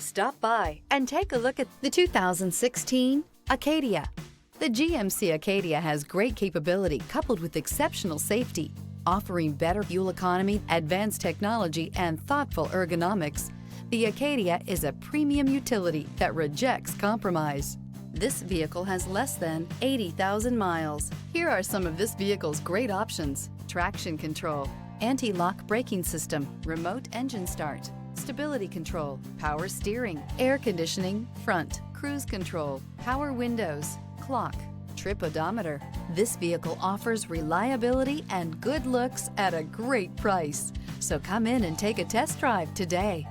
Stop by and take a look at the 2016 Acadia. The GMC Acadia has great capability coupled with exceptional safety, offering better fuel economy, advanced technology, and thoughtful ergonomics. The Acadia is a premium utility that rejects compromise. This vehicle has less than 80,000 miles. Here are some of this vehicle's great options: traction control, anti-lock braking system, remote engine start, stability control, power steering, air conditioning, front, cruise control, power windows, clock, trip odometer. This vehicle offers reliability and good looks at a great price. So come in and take a test drive today.